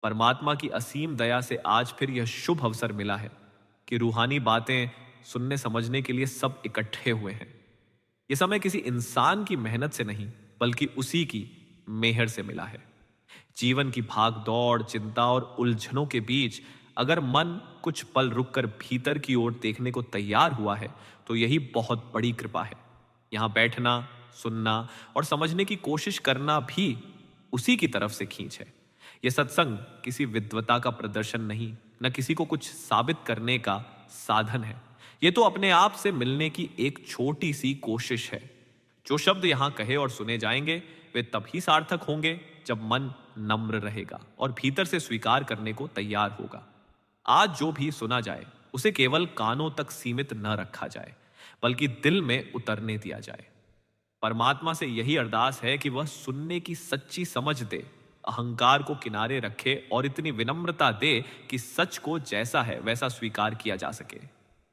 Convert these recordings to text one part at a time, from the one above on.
परमात्मा की असीम दया से आज फिर यह शुभ अवसर मिला है कि रूहानी बातें सुनने समझने के लिए सब इकट्ठे हुए हैं। यह समय किसी इंसान की मेहनत से नहीं, बल्कि उसी की मेहर से मिला है। जीवन की भाग दौड़, चिंता और उलझनों के बीच अगर मन कुछ पल रुककर भीतर की ओर देखने को तैयार हुआ है, तो यही बहुत बड़ी कृपा है। यहां बैठना, सुनना और समझने की कोशिश करना भी उसी की तरफ से खींच है। यह सत्संग किसी विद्वता का प्रदर्शन नहीं, न किसी को कुछ साबित करने का साधन है। यह तो अपने आप से मिलने की एक छोटी सी कोशिश है। जो शब्द यहां कहे और सुने जाएंगे, वे तभी सार्थक होंगे जब मन नम्र रहेगा और भीतर से स्वीकार करने को तैयार होगा। आज जो भी सुना जाए, उसे केवल कानों तक सीमित न रखा जाए, बल्कि दिल में उतरने दिया जाए। परमात्मा से यही अरदास है कि वह सुनने की सच्ची समझ दे, अहंकार को किनारे रखे और इतनी विनम्रता दे कि सच को जैसा है वैसा स्वीकार किया जा सके।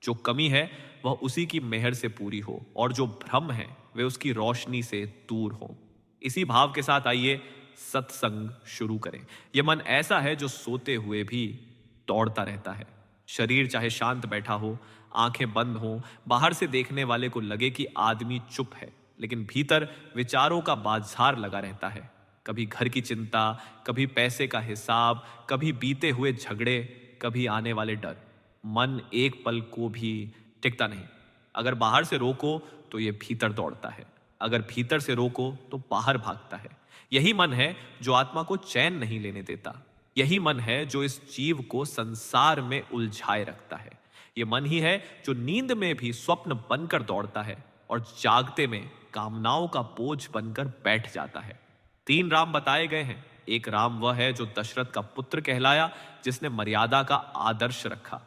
जो कमी है वह उसी की मेहर से पूरी हो और जो भ्रम है वे उसकी रोशनी से दूर हो। इसी भाव के साथ आइए सत्संग शुरू करें। यह मन ऐसा है जो सोते हुए भी दौड़ता रहता है। शरीर चाहे शांत बैठा हो, आंखें बंद हो, बाहर से देखने वाले को लगे कि आदमी चुप है, लेकिन भीतर विचारों का बाजार लगा रहता है। कभी घर की चिंता, कभी पैसे का हिसाब, कभी बीते हुए झगड़े, कभी आने वाले डर। मन एक पल को भी टिकता नहीं। अगर बाहर से रोको तो ये भीतर दौड़ता है, अगर भीतर से रोको तो बाहर भागता है। यही मन है जो आत्मा को चैन नहीं लेने देता। यही मन है जो इस जीव को संसार में उलझाए रखता है। यह मन ही है जो नींद में भी स्वप्न बनकर दौड़ता है और जागते में कामनाओं का बोझ बनकर बैठ जाता है। 3 राम बताए गए हैं। एक राम वह है जो दशरथ का पुत्र कहलाया, जिसने मर्यादा का आदर्श रखा।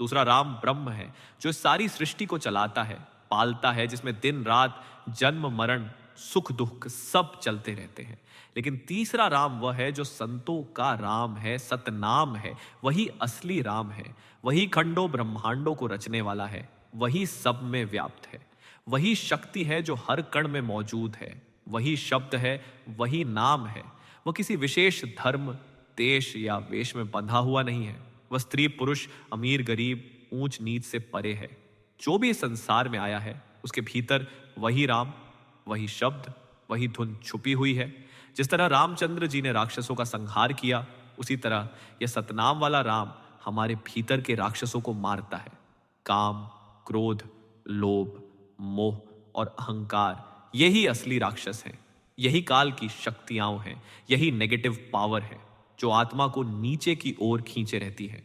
दूसरा राम ब्रह्म है जो सारी सृष्टि को चलाता है, पालता है, जिसमें दिन रात, जन्म मरण, सुख दुख सब चलते रहते हैं। लेकिन तीसरा राम वह है जो संतों का राम है, सतनाम है, वही असली राम है, वही खंडों ब्रह्मांडों को रचने वाला है, वही सब में व्याप्त है, वही शक्ति है जो हर कण में मौजूद है, वही शब्द है, वही नाम है। वह किसी विशेष धर्म, देश या वेश में बंधा हुआ नहीं है। वह स्त्री पुरुष, अमीर गरीब, ऊंच नीच से परे है। जो भी इस संसार में आया है, उसके भीतर वही राम, वही शब्द, वही धुन छुपी हुई है। जिस तरह रामचंद्र जी ने राक्षसों का संहार किया, उसी तरह यह सतनाम वाला राम हमारे भीतर के राक्षसों को मारता है। काम, क्रोध, लोभ, मोह और अहंकार, यही असली राक्षस हैं। यही काल की शक्तियां हैं। यही नेगेटिव पावर है जो आत्मा को नीचे की ओर खींचे रहती है।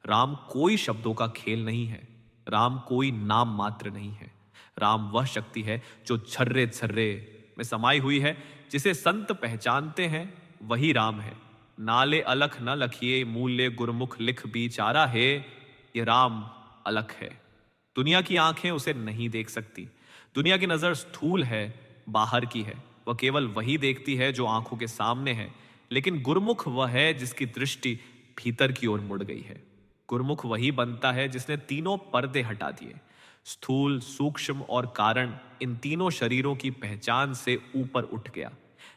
राम कोई शब्दों का खेल नहीं है। राम कोई नाम मात्र नहीं है। राम वह शक्ति है जो झर्रे झर्रे में समाई हुई है। जिसे संत पहचानते हैं वही राम है। नाले अलख न लखिए, मूल्य गुरमुख लिख बिचारा है। ये राम अलख है। दुनिया की आंखें उसे नहीं देख सकती। दुनिया की नजर स्थूल है, बाहर की है। वह केवल वही देखती है जो आंखों के सामने है। लेकिन गुरमुख वह है जिसकी दृष्टि भीतर की ओर मुड़ गई है। गुरमुख वही बनता है जिसने तीनों पर्दे हटा दिए। स्थूल, सूक्ष्म और कारण, इन तीनों शरीरों की पहचान से ऊपर उठ गया।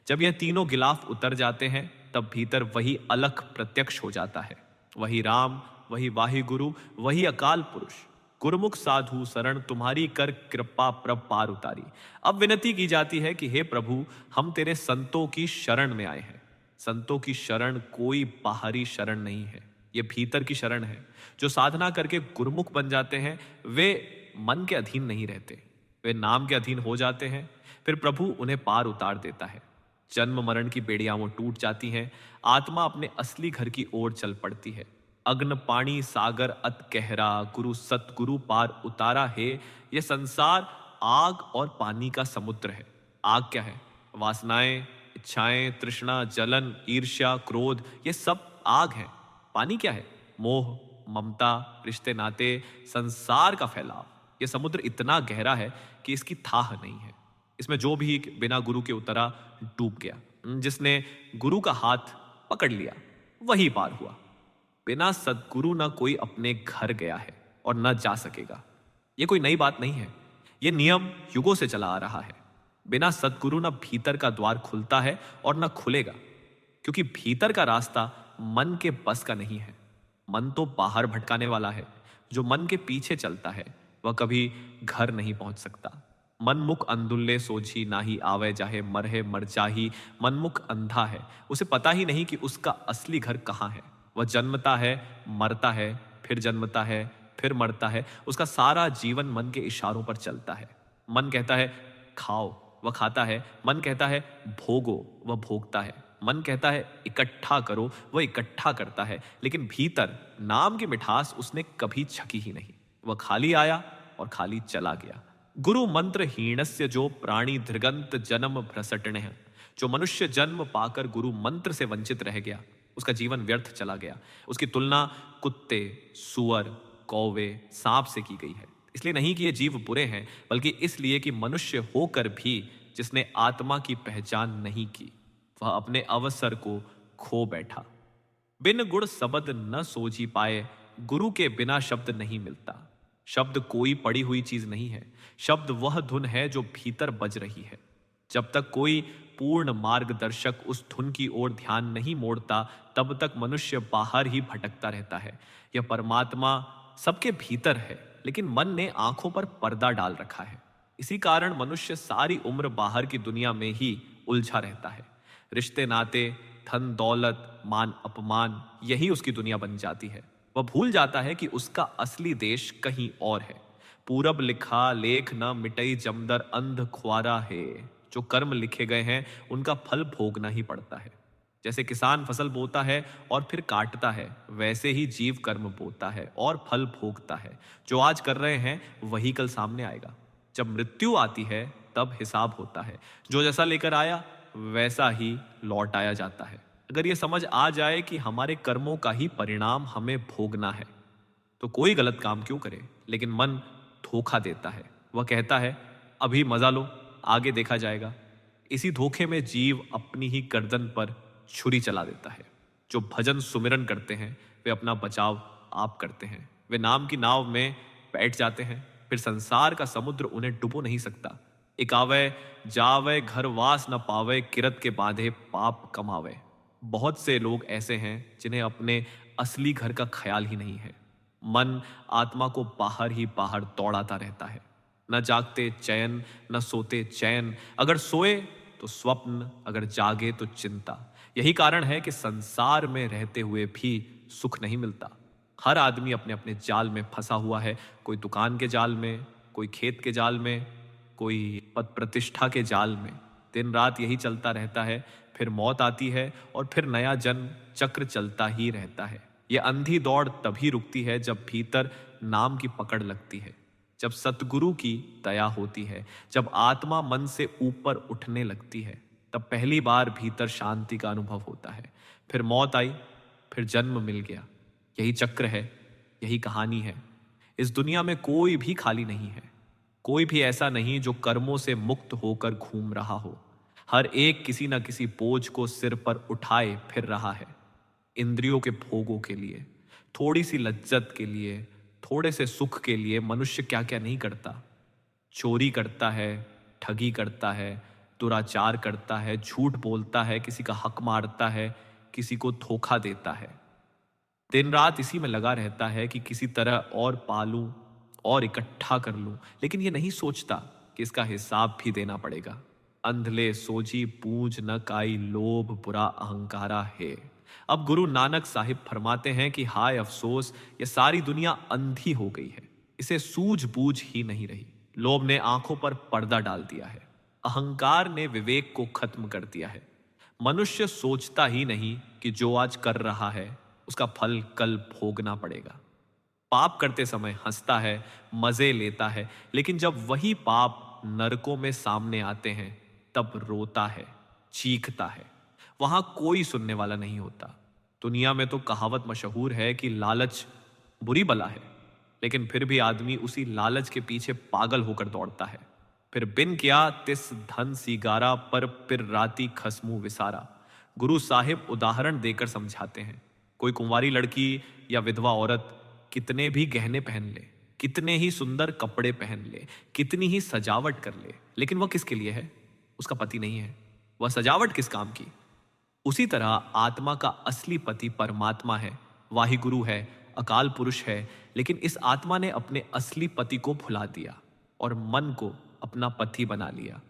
जब यह तीनों गिलाफ उतर जाते हैं, तब भीतर वही अलख प्रत्यक्ष हो जाता है। वही राम, वही वाहि गुरु, वही अकाल पुरुष। गुरुमुख साधु शरण तुम्हारी, कर कृपा प्रभ पार उतारी। अब विनती की जाती है कि हे प्रभु, हम तेरे संतों की शरण में आए हैं। संतों की शरण कोई बाहरी शरण नहीं है, ये भीतर की शरण है। जो साधना करके गुरुमुख बन जाते हैं, वे मन के अधीन नहीं रहते, वे नाम के अधीन हो जाते हैं। फिर प्रभु उन्हें पार उतार देता है। जन्म मरण की बेड़ियां वो टूट जाती हैं। आत्मा अपने असली घर की ओर चल पड़ती है। अग्न पानी सागर अत गहरा, गुरु सतगुरु पार उतारा है। यह संसार आग और पानी का समुद्र है। आग क्या है? वासनाएं, इच्छाएं, तृष्णा, जलन, ईर्ष्या, क्रोध, ये सब आग है। पानी क्या है? मोह, ममता, रिश्ते नाते, संसार का फैलाव। यह समुद्र इतना गहरा है कि इसकी थाह नहीं है। इसमें जो भी बिना गुरु के उतरा डूब गया। जिसने गुरु का हाथ पकड़ लिया वही पार हुआ। बिना सदगुरु ना कोई अपने घर गया है और ना जा सकेगा। यह कोई नई बात नहीं है, यह नियम युगों से चला आ रहा है। बिना सदगुरु ना भीतर का द्वार खुलता है और ना खुलेगा, क्योंकि भीतर का रास्ता मन के बस का नहीं है। मन तो बाहर भटकाने वाला है। जो मन के पीछे चलता है वह कभी घर नहीं पहुंच सकता। मनमुख अंधुल्ले सोझी नाही आवे जाहे मरहे मर जाही। मनमुख अंधा है, उसे पता ही नहीं कि उसका असली घर कहाँ है। वह जन्मता है, मरता है, फिर जन्मता है, फिर मरता है। उसका सारा जीवन मन के इशारों पर चलता है। मन कहता है खाओ, वह खाता है। मन कहता है भोगो, वह भोगता है। मन कहता है इकट्ठा करो, वह इकट्ठा करता है। लेकिन भीतर नाम की मिठास उसने कभी छकी ही नहीं। वह खाली आया और खाली चला गया। गुरु मंत्र हीणस्य जो प्राणी धृगंत जन्म भ्रसटने हैं। जो मनुष्य जन्म पाकर गुरु मंत्र से वंचित रह गया, उसका जीवन व्यर्थ चला गया। उसकी तुलना कुत्ते, सुअर, कौवे, सांप से की गई है। इसलिए नहीं कि ये जीव बुरे हैं, बल्कि इसलिए कि मनुष्य होकर भी जिसने आत्मा की पहचान नहीं की, वह अपने अवसर को खो बैठा। बिन गुण शब्द न सोझी पाए, गुरु के बिना शब्द नहीं मिलता। शब्द कोई पड़ी हुई चीज नहीं है। शब्द वह धुन है जो भीतर बज रही है। जब तक कोई पूर्ण मार्गदर्शक उस धुन की ओर ध्यान नहीं मोड़ता, तब तक मनुष्य बाहर ही भटकता रहता है। यह परमात्मा सबके भीतर है, लेकिन मन ने आंखों पर पर्दा डाल रखा है। इसी कारण मनुष्य सारी उम्र बाहर की दुनिया में ही उलझा रहता है। रिश्ते नाते, धन दौलत, मान अपमान, यही उसकी दुनिया बन जाती है। वह भूल जाता है कि उसका असली देश कहीं और है। पूरब लिखा लेख न मिटई जमदर अंध ख्वारा है। जो कर्म लिखे गए हैं उनका फल भोगना ही पड़ता है। जैसे किसान फसल बोता है और फिर काटता है, वैसे ही जीव कर्म बोता है और फल भोगता है। जो आज कर रहे हैं वही कल सामने आएगा। जब मृत्यु आती है तब हिसाब होता है। जो जैसा लेकर आया वैसा ही लौट आया जाता है। अगर ये समझ आ जाए कि हमारे कर्मों का ही परिणाम हमें भोगना है, तो कोई गलत काम क्यों करे। लेकिन मन धोखा देता है। वह कहता है अभी मजा लो, आगे देखा जाएगा। इसी धोखे में जीव अपनी ही गर्दन पर छुरी चला देता है। जो भजन सुमिरन करते हैं वे अपना बचाव आप करते हैं। वे नाम की नाव में बैठ जाते हैं, फिर संसार का समुद्र उन्हें डुबो नहीं सकता। एक आवे जावे घर वास न पावे, किरत के बांधे पाप कमावे। बहुत से लोग ऐसे हैं जिन्हें अपने असली घर का ख्याल ही नहीं है। मन आत्मा को बाहर ही बाहर दौड़ाता रहता है। न जागते चैन, न सोते चैन। अगर सोए तो स्वप्न, अगर जागे तो चिंता। यही कारण है कि संसार में रहते हुए भी सुख नहीं मिलता। हर आदमी अपने अपने जाल में फंसा हुआ है। कोई दुकान के जाल में, कोई खेत के जाल में, कोई पद प्रतिष्ठा के जाल में। दिन रात यही चलता रहता है। फिर मौत आती है और फिर नया जन्म, चक्र चलता ही रहता है। यह अंधी दौड़ तभी रुकती है जब भीतर नाम की पकड़ लगती है, जब सतगुरु की दया होती है, जब आत्मा मन से ऊपर उठने लगती है। तब पहली बार भीतर शांति का अनुभव होता है। फिर मौत आई, फिर जन्म मिल गया। यही चक्र है, यही कहानी है। इस दुनिया में कोई भी खाली नहीं है। कोई भी ऐसा नहीं जो कर्मों से मुक्त होकर घूम रहा हो। हर एक किसी न किसी बोझ को सिर पर उठाए फिर रहा है। इंद्रियों के भोगों के लिए, थोड़ी सी लज्जत के लिए, थोड़े से सुख के लिए मनुष्य क्या क्या नहीं करता। चोरी करता है, ठगी करता है, दुराचार करता है, झूठ बोलता है, किसी का हक मारता है, किसी को धोखा देता है। दिन रात इसी में लगा रहता है कि किसी तरह और पालूं और इकट्ठा कर लूं, लेकिन ये नहीं सोचता कि इसका हिसाब भी देना पड़ेगा। अंधले सोची पूंछ न काई, लोभ बुरा अहंकारा है। अब गुरु नानक साहिब फरमाते हैं कि हाय अफसोस, ये सारी दुनिया अंधी हो गई है। इसे सूझबूझ ही नहीं रही। लोभ ने आंखों पर पर्दा डाल दिया है। अहंकार ने विवेक को खत्म कर दिया है। मनुष्य सोचता ही नहीं कि जो आज कर रहा है उसका फल कल भोगना पड़ेगा। पाप करते समय हंसता है, मजे लेता है, लेकिन जब वही पाप नरकों में सामने आते हैं तब रोता है, चीखता है। वहां कोई सुनने वाला नहीं होता। दुनिया में तो कहावत मशहूर है कि लालच बुरी बला है, लेकिन फिर भी आदमी उसी लालच के पीछे पागल होकर दौड़ता है। फिर बिन किया तिस धन सीगारा, पर फिर राती खसमू विसारा। गुरु साहिब उदाहरण देकर समझाते हैं। कोई कुंवारी लड़की या विधवा औरत कितने भी गहने पहन ले, कितने ही सुंदर कपड़े पहन ले, कितनी ही सजावट कर ले, लेकिन वह किसके लिए है? उसका पति नहीं है। वह सजावट किस काम की? उसी तरह आत्मा का असली पति परमात्मा है, वाहिगुरु है, अकाल पुरुष है, लेकिन इस आत्मा ने अपने असली पति को भुला दिया और मन को अपना पति बना लिया।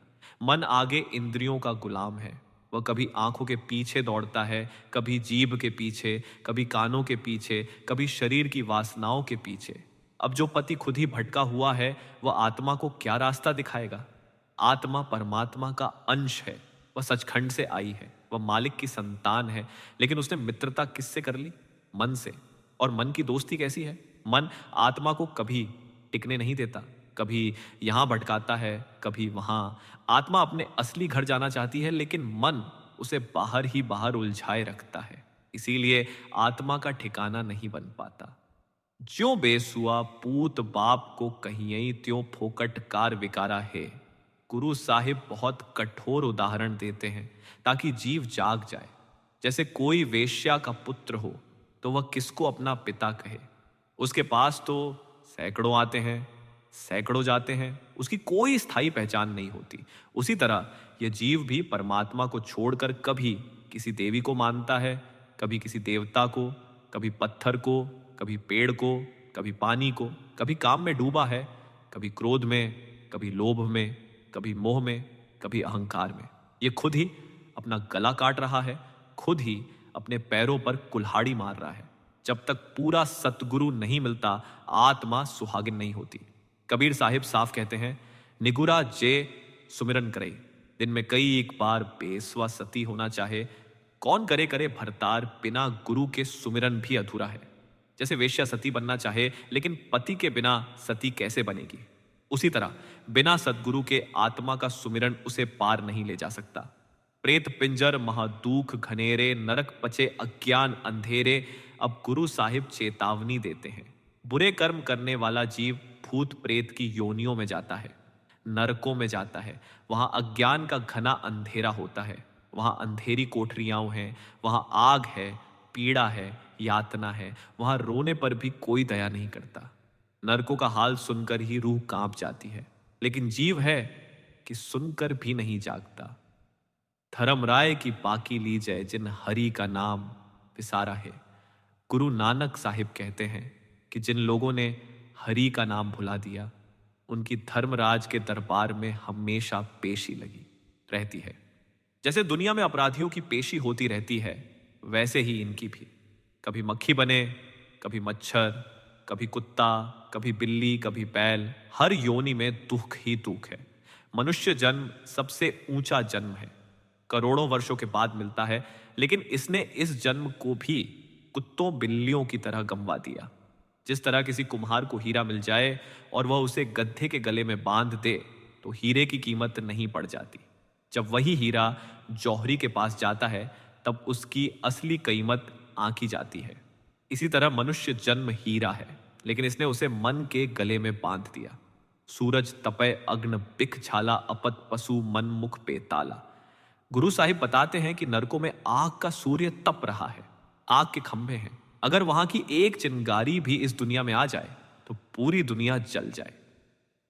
मन आगे इंद्रियों का गुलाम है। वह कभी आंखों के पीछे दौड़ता है, कभी जीभ के पीछे, कभी कानों के पीछे, कभी शरीर की वासनाओं के पीछे। अब जो पति खुद ही भटका हुआ है, वह आत्मा को क्या रास्ता दिखाएगा? आत्मा परमात्मा का अंश है। वह सचखंड से आई है, वह मालिक की संतान है, लेकिन उसने मित्रता किससे कर ली? मन से। और मन की दोस्ती कैसी है? मन आत्मा को कभी टिकने नहीं देता, कभी यहां भटकाता है, कभी वहां। आत्मा अपने असली घर जाना चाहती है, लेकिन मन उसे बाहर ही बाहर उलझाए रखता है। इसीलिए आत्मा का ठिकाना नहीं बन पाता। ज्यों बेसुआ पूत बाप को कहियई त्यों फोकट कार विकारा है। गुरु साहिब बहुत कठोर उदाहरण देते हैं ताकि जीव जाग जाए। जैसे कोई वेश्या का पुत्र हो तो वह किसको अपना पिता कहे? उसके पास तो सैकड़ों आते हैं, सैकड़ों जाते हैं, उसकी कोई स्थायी पहचान नहीं होती। उसी तरह यह जीव भी परमात्मा को छोड़कर कभी किसी देवी को मानता है, कभी किसी देवता को, कभी पत्थर को, कभी पेड़ को, कभी पानी को, कभी काम में डूबा है, कभी क्रोध में, कभी लोभ में, कभी मोह में, कभी अहंकार में। ये खुद ही अपना गला काट रहा है, खुद ही अपने पैरों पर कुल्हाड़ी मार रहा है। जब तक पूरा सतगुरु नहीं मिलता, आत्मा सुहागिन नहीं होती। कबीर साहिब साफ कहते हैं, निगुरा जे सुमिरन करे, दिन में कई एक बार बेसवा सती होना चाहे, कौन करे करे भरतार, बिना गुरु के सुमिरन भी अधूरा है। जैसे वेश्या सती बनना चाहे, लेकिन पति के बिना सती कैसे बनेगी? उसी तरह बिना सद्गुरु के आत्मा का सुमिरन उसे पार नहीं ले जा सकता। प्रेत पिंजर महादुख घनेरे, नरक पचे अज्ञान अंधेरे। अब गुरु साहिब चेतावनी देते हैं। बुरे कर्म करने वाला जीव भूत प्रेत की योनियों में जाता है, नरकों में जाता है। वहां अज्ञान का घना अंधेरा होता है, वहां अंधेरी कोठरियां हैं, वहां आग है, पीड़ा है, यातना है। वहां रोने पर भी कोई दया नहीं करता। नरकों का हाल सुनकर ही रूह कांप जाती है, लेकिन जीव है कि सुनकर भी नहीं जागता। धर्मराय की बाकी ली जाए, जिन हरि का नाम विसारा है। गुरु नानक साहिब कहते हैं कि जिन लोगों ने हरि का नाम भुला दिया, उनकी धर्मराज के दरबार में हमेशा पेशी लगी रहती है। जैसे दुनिया में अपराधियों की पेशी होती रहती है, वैसे ही इनकी भी। कभी मक्खी बने, कभी मच्छर, कभी कुत्ता, कभी बिल्ली, कभी बैल। हर योनि में दुख ही दुख है। मनुष्य जन्म सबसे ऊंचा जन्म है, करोड़ों वर्षों के बाद मिलता है, लेकिन इसने इस जन्म को भी कुत्तों बिल्लियों की तरह गंवा दिया। जिस तरह किसी कुम्हार को हीरा मिल जाए और वह उसे गद्दे के गले में बांध दे, तो हीरे की कीमत नहीं पड़ जाती। जब वही हीरा जौहरी के पास जाता है, तब उसकी असली कीमत आंकी जाती है। इसी तरह मनुष्य जन्म हीरा है, लेकिन इसने उसे मन के गले में बांध दिया। सूरज तपय अग्न बिख झाला, अपत पशु मन मुख पे ताला। गुरु साहिब बताते हैं कि नरकों में आग का सूर्य तप रहा है, आग के खंभे हैं। अगर वहां की एक चिंगारी भी इस दुनिया में आ जाए तो पूरी दुनिया जल जाए।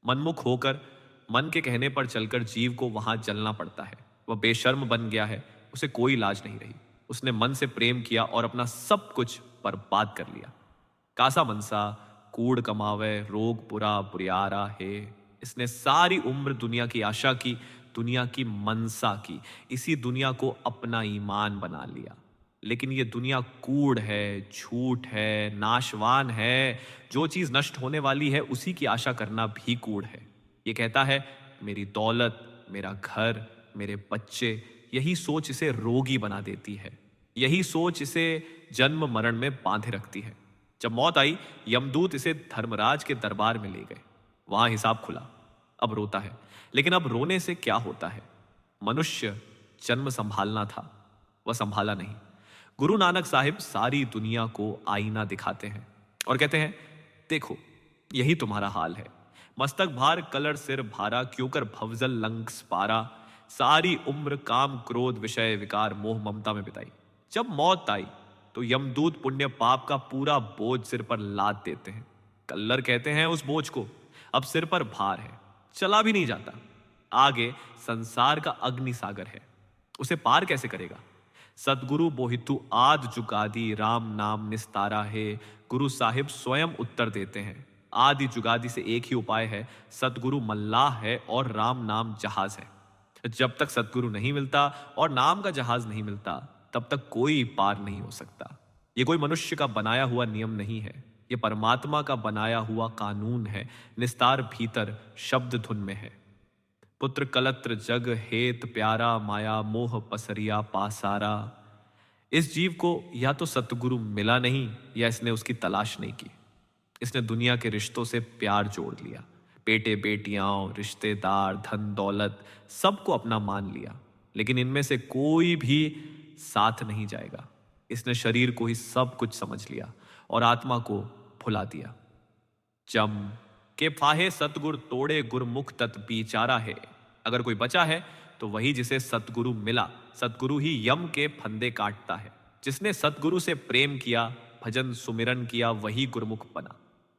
मनमुख होकर, मन के कहने पर चलकर जीव को वहां जलना पड़ता है। वह बेशर्म बन गया है, उसे कोई लाज नहीं रही। उसने मन से प्रेम किया और अपना सब कुछ बर्बाद कर लिया। कासा मनसा कूड़ कमावे, रोग बुरा बुरियारा है। इसने सारी उम्र दुनिया की आशा की, दुनिया की मनसा की, इसी दुनिया को अपना ईमान बना लिया। लेकिन ये दुनिया कूड़ है, झूठ है, नाशवान है। जो चीज नष्ट होने वाली है, उसी की आशा करना भी कूड़ है। ये कहता है, मेरी दौलत, मेरा घर, मेरे बच्चे। यही सोच इसे रोगी बना देती है। यही सोच इसे जन्म मरण में बांधे रखती है। जब मौत आई, यमदूत इसे धर्मराज के दरबार में ले गए। वहां हिसाब खुला। अब रोता है, लेकिन अब रोने से क्या होता है? मनुष्य जन्म संभालना था, वह संभाला नहीं। गुरु नानक साहिब सारी दुनिया को आईना दिखाते हैं और कहते हैं, देखो यही तुम्हारा हाल है। मस्तक भार कलर सिर भारा, क्यों कर भवजल लंघस पारा। सारी उम्र काम क्रोध विषय विकार मोह ममता में बिताई। जब मौत आई तो यमदूत पुण्य पाप का पूरा बोझ सिर पर लाद देते हैं। कल्लर कहते हैं उस बोझ को, अब सिर पर भार है, चला भी नहीं जाता। आगे संसार का अग्नि सागर है, उसे पार कैसे करेगा? सतगुरु बोहितु आद जुगादी राम नाम निस्तारा है। गुरु साहिब स्वयं उत्तर देते हैं। आदि जुगादी से एक ही उपाय है, सतगुरु मल्लाह है और राम नाम जहाज है। जब तक सतगुरु नहीं मिलता और नाम का जहाज नहीं मिलता, तब तक कोई पार नहीं हो सकता। ये कोई मनुष्य का बनाया हुआ नियम नहीं है, ये परमात्मा का बनाया हुआ कानून है। निस्तार भीतर शब्द धुन में है। पुत्र कलत्र जग हेत प्यारा माया मोह पसरिया पासारा। इस जीव को या तो सतगुरु मिला नहीं या इसने उसकी तलाश नहीं की। इसने दुनिया के रिश्तों से प्यार जोड़ लिया। बेटे बेटियां, रिश्तेदार, धन दौलत सबको अपना मान लिया, लेकिन इनमें से कोई भी साथ नहीं जाएगा। इसने शरीर को ही सब कुछ समझ लिया और आत्मा को भुला दिया। जम के फाहे सतगुर तोड़े गुरमुख तत् बिचारा है। अगर कोई बचा है तो वही जिसे सतगुरु मिला। सतगुरु ही यम के फंदे काटता है। जिसने सतगुरु से प्रेम किया, भजन सुमिरन किया, वही गुरमुख बना।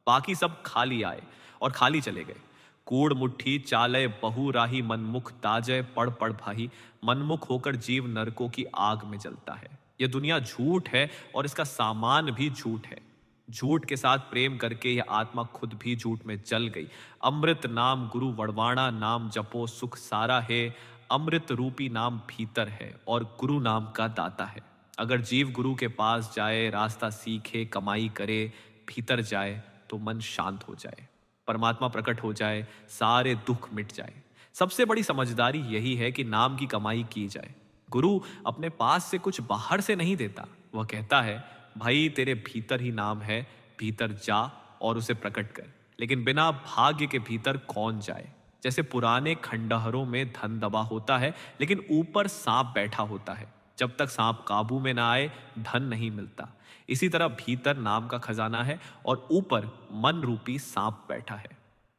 बाकी सब खाली आए और खाली चले गए। कूड़ मुट्ठी चालय बहु राही मनमुख ताजय पड़ पड़ भाही। मनमुख होकर जीव नरकों की आग में जलता है। यह दुनिया झूठ है और इसका सामान भी झूठ है। झूठ के साथ प्रेम करके यह आत्मा खुद भी झूठ में जल गई। अमृत नाम गुरु वड़वाणा नाम जपो सुख सारा है। अमृत रूपी नाम भीतर है और गुरु नाम का दाता है। अगर जीव गुरु के पास जाए, रास्ता सीखे, कमाई करे, भीतर जाए तो मन शांत हो जाए, परमात्मा प्रकट हो जाए, सारे दुख मिट जाए। सबसे बड़ी समझदारी यही है कि नाम की कमाई की जाए। गुरु अपने पास से कुछ बाहर से नहीं देता। वह कहता है, भाई तेरे भीतर ही नाम है, भीतर जा और उसे प्रकट कर। लेकिन बिना भाग्य के भीतर कौन जाए। जैसे पुराने खंडहरों में धन दबा होता है, लेकिन ऊपर सांप बैठा होता है। जब तक सांप काबू में ना आए, धन नहीं मिलता। इसी तरह भीतर नाम का खजाना है और ऊपर मन रूपी सांप बैठा है।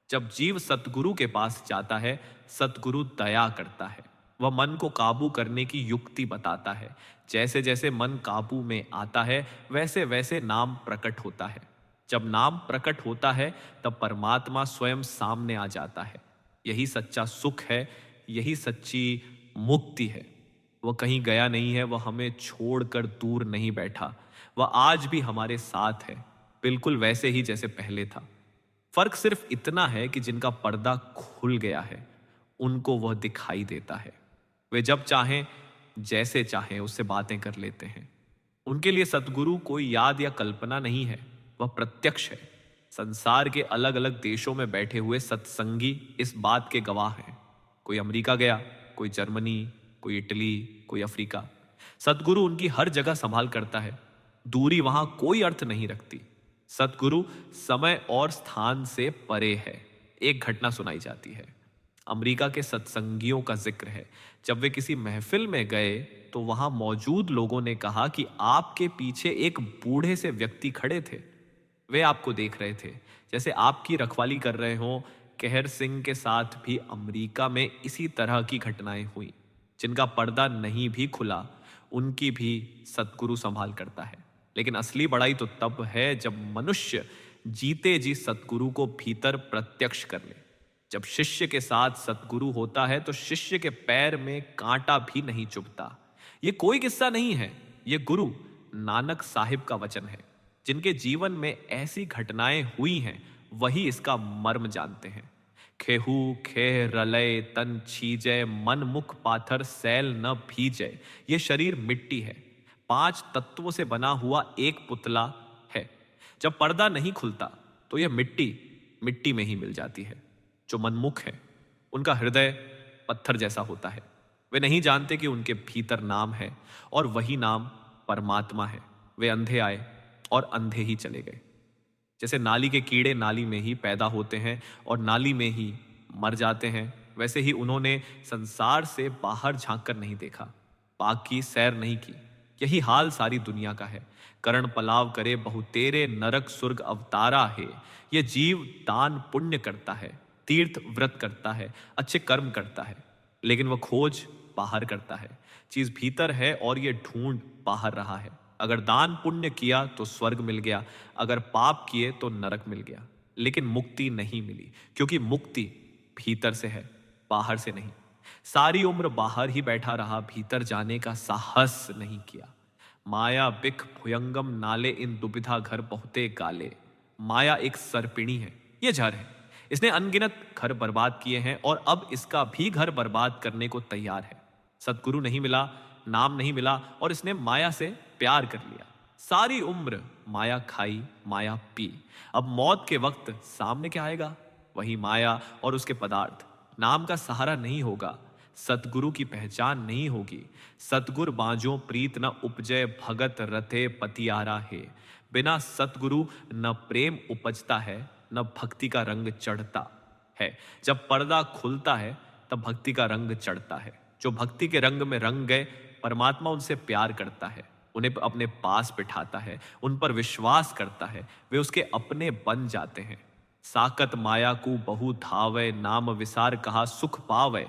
जब जीव सतगुरु के पास जाता है, सतगुरु दया करता है। वह मन को काबू करने की युक्ति बताता है। जैसे जैसे मन काबू में आता है, वैसे वैसे नाम प्रकट होता है। जब नाम प्रकट होता है, तब परमात्मा स्वयं सामने आ जाता है। यही सच्चा सुख है, यही सच्ची मुक्ति है। वह कहीं गया नहीं है, वह हमें छोड़कर दूर नहीं बैठा। वह आज भी हमारे साथ है, बिल्कुल वैसे ही जैसे पहले था। फर्क सिर्फ इतना है कि जिनका पर्दा खुल गया है, उनको वह दिखाई देता है। वे जब चाहें, जैसे चाहें उससे बातें कर लेते हैं। उनके लिए सतगुरु कोई याद या कल्पना नहीं है, वह प्रत्यक्ष है। संसार के अलग अलग देशों में बैठे हुए सत्संगी इस बात के गवाह हैं। कोई अमेरिका गया, कोई जर्मनी, कोई इटली, कोई अफ्रीका। सतगुरु उनकी हर जगह संभाल करता है। दूरी वहां कोई अर्थ नहीं रखती। सतगुरु समय और स्थान से परे है। एक घटना सुनाई जाती है। अमेरिका के सत्संगियों का जिक्र है। जब वे किसी महफिल में गए तो वहां मौजूद लोगों ने कहा कि आपके पीछे एक बूढ़े से व्यक्ति खड़े थे। वे आपको देख रहे थे, जैसे आपकी रखवाली कर रहे हों। कहर सिंह के साथ भी अमेरिका में इसी तरह की घटनाएं हुई। जिनका पर्दा नहीं भी खुला, उनकी भी सतगुरु संभाल करता है। लेकिन असली बड़ाई तो तब है जब मनुष्य जीते जी सतगुरु को भीतर प्रत्यक्ष कर ले। जब शिष्य के साथ सतगुरु होता है तो शिष्य के पैर में कांटा भी नहीं चुभता। ये कोई किस्सा नहीं है, ये गुरु नानक साहिब का वचन है। जिनके जीवन में ऐसी घटनाएं हुई हैं, वही इसका मर्म जानते हैं। खेहू खेह रलय तन छीजय, मन मुख पाथर सैल न भीजय। ये शरीर मिट्टी है, 5 तत्वों से बना हुआ एक पुतला है। जब पर्दा नहीं खुलता तो यह मिट्टी मिट्टी में ही मिल जाती है। जो मनमुख है, उनका हृदय पत्थर जैसा होता है। वे नहीं जानते कि उनके भीतर नाम है और वही नाम परमात्मा है। वे अंधे आए और अंधे ही चले गए। जैसे नाली के कीड़े नाली में ही पैदा होते हैं और नाली में ही मर जाते हैं, वैसे ही उन्होंने संसार से बाहर झांक कर नहीं देखा, पाक की सैर नहीं की। यही हाल सारी दुनिया का है। करण पलाव करे बहुतेरे, नरक सुर्ग अवतारा है। यह जीव दान पुण्य करता है, तीर्थ व्रत करता है, अच्छे कर्म करता है, लेकिन वह खोज बाहर करता है। चीज भीतर है और यह ढूंढ बाहर रहा है। अगर दान पुण्य किया तो स्वर्ग मिल गया, अगर पाप किए तो नरक मिल गया, लेकिन मुक्ति नहीं मिली, क्योंकि मुक्ति भीतर से है, बाहर से नहीं। सारी उम्र बाहर ही बैठा रहा, भीतर जाने का साहस नहीं किया। माया बिख भुयंगम नाले, इन दुविधा घर बहुते गाले। माया एक सर्पिणी है, ये जहर है। इसने अनगिनत घर बर्बाद किए हैं और अब इसका भी घर बर्बाद करने को तैयार है। सतगुरु नहीं मिला, नाम नहीं मिला और इसने माया से प्यार कर लिया। सारी उम्र माया खाई, माया पी। अब मौत के वक्त सामने क्या आएगा? वही माया और उसके पदार्थ। नाम का सहारा नहीं होगा, सतगुरु की पहचान नहीं होगी। सतगुर बांझो प्रीत न उपजय, भगत रथे पतियारा है। बिना सतगुरु न प्रेम उपजता है, न भक्ति का रंग चढ़ता है। जब पर्दा खुलता है तब भक्ति का रंग चढ़ता है। जो भक्ति के रंग में रंग गए, परमात्मा उनसे प्यार करता है, उन्हें अपने पास बिठाता है, उन पर विश्वास करता है, वे उसके अपने बन जाते हैं। साकत माया को बहु धावे, नाम विसार कहा सुख पावे।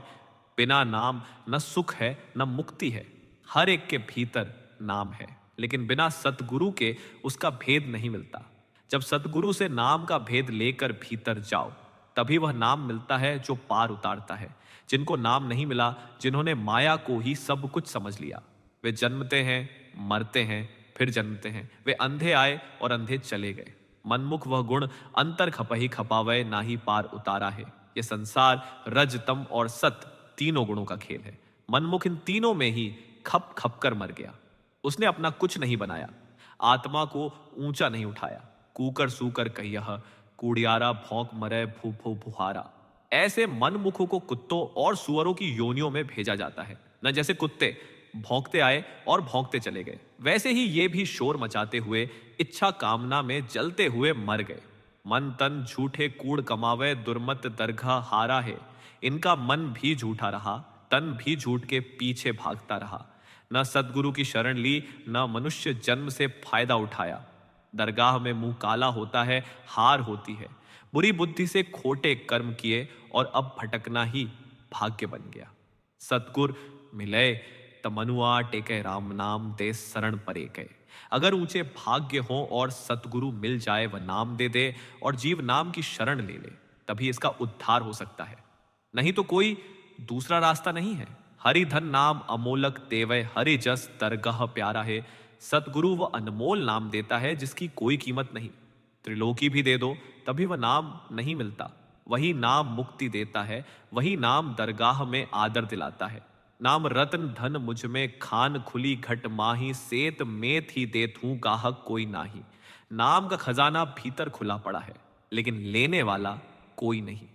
बिना नाम न सुख है न मुक्ति है। हर एक के भीतर नाम है, लेकिन बिना सतगुरु के उसका भेद नहीं मिलता। जब सतगुरु से नाम का भेद लेकर भीतर जाओ, तभी वह नाम मिलता है जो पार उतारता है। जिनको नाम नहीं मिला, जिन्होंने माया को ही सब कुछ समझ लिया, वे जन्मते हैं, मरते हैं, फिर जन्मते हैं। वे अंधे आए और अंधे चले गए। मनमुख वह गुण अंतर खपही खपावे, ना ही पार उतारा है। ये संसार रज तम और सत तीनों गुणों का खेल है। मनमुख इन तीनों में ही खप खप कर मर गया। उसने अपना कुछ नहीं बनाया, आत्मा को ऊंचा नहीं उठाया। कूकर सूकर कहियह, कूड़ियारा भौंक मरे भू भू भुहारा। ऐसे मनमुखों को कुत्तों और सुअरों की योनियों में भेजा जाता है। न जैसे कुत्ते भौंकते आए और भौंकते चले गए, वैसे ही ये भी शोर मचाते हुए, इच्छा कामना में जलते हुए मर गए। मन तन झूठे कूड़ कमावे, दुर्मत दरगाह हारा है। इनका मन भी झूठा रहा, तन भी झूठ के पीछे भागता रहा। न सदगुरु की शरण ली, न मनुष्य जन्म से फायदा उठाया। दरगाह में मुंह काला होता है, हार होती है। बुरी बुद्धि से खोटे कर्म किए और अब भटकना ही भाग्य बन गया। सतगुर मिले तमनुआ टेके, राम नाम दे शरण परे के। अगर ऊंचे भाग्य हो और सतगुरु मिल जाए, वह नाम दे दे और जीव नाम की शरण ले ले, तभी इसका उद्धार हो सकता है। नहीं तो कोई दूसरा रास्ता नहीं है। हरि धन नाम अमोलक देवय, हरि जस दरगाह प्यारा है। सतगुरु वह अनमोल नाम देता है जिसकी कोई कीमत नहीं। त्रिलोकी भी दे दो तभी वह नाम नहीं मिलता। वही नाम मुक्ति देता है, वही नाम दरगाह में आदर दिलाता है। नाम रत्न धन मुझ में, खान खुली घट माही। सेत मेत ही देत हूं, गाहक कोई नाही। नाम का खजाना भीतर खुला पड़ा है, लेकिन लेने वाला कोई नहीं।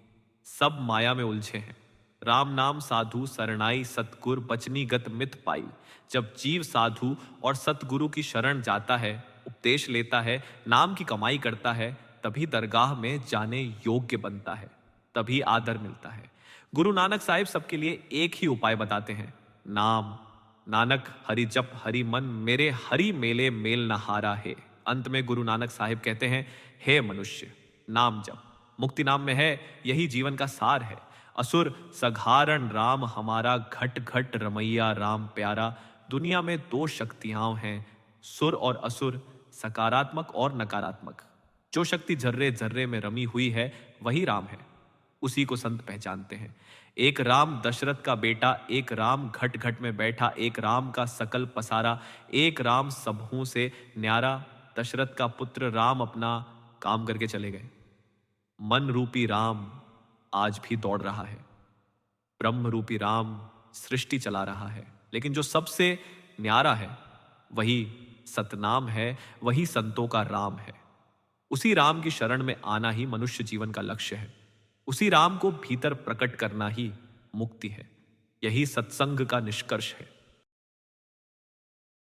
सब माया में उलझे हैं। राम नाम साधु सरनाई, सतगुर बचनी गत मित पाई। जब जीव साधु और सतगुरु की शरण जाता है, उपदेश लेता है, नाम की कमाई करता है, तभी दरगाह में जाने योग्य बनता है, तभी आदर मिलता है। गुरु नानक साहिब सबके लिए एक ही उपाय बताते हैं, नाम। नानक हरि जप हरि मन, मेरे हरि मेले मेल नहारा है। अंत में गुरु नानक साहिब कहते हैं, हे मनुष्य, नाम जप। मुक्ति नाम में है, यही जीवन का सार है। असुर सघारण राम हमारा, घट घट रमैया राम प्यारा। दुनिया में दो शक्तियां हैं, सुर और असुर, सकारात्मक और नकारात्मक। जो शक्ति जर्रे जर्रे में रमी हुई है, वही राम है। उसी को संत पहचानते हैं। एक राम दशरथ का बेटा, एक राम घट घट में बैठा, एक राम का सकल पसारा, एक राम सबहू से न्यारा। दशरथ का पुत्र राम अपना काम करके चले गए। मन रूपी राम आज भी दौड़ रहा है। ब्रह्म रूपी राम सृष्टि चला रहा है, लेकिन जो सबसे न्यारा है वही सतनाम है, वही संतों का राम है। उसी राम की शरण में आना ही मनुष्य जीवन का लक्ष्य है। उसी राम को भीतर प्रकट करना ही मुक्ति है। यही सत्संग का निष्कर्ष है।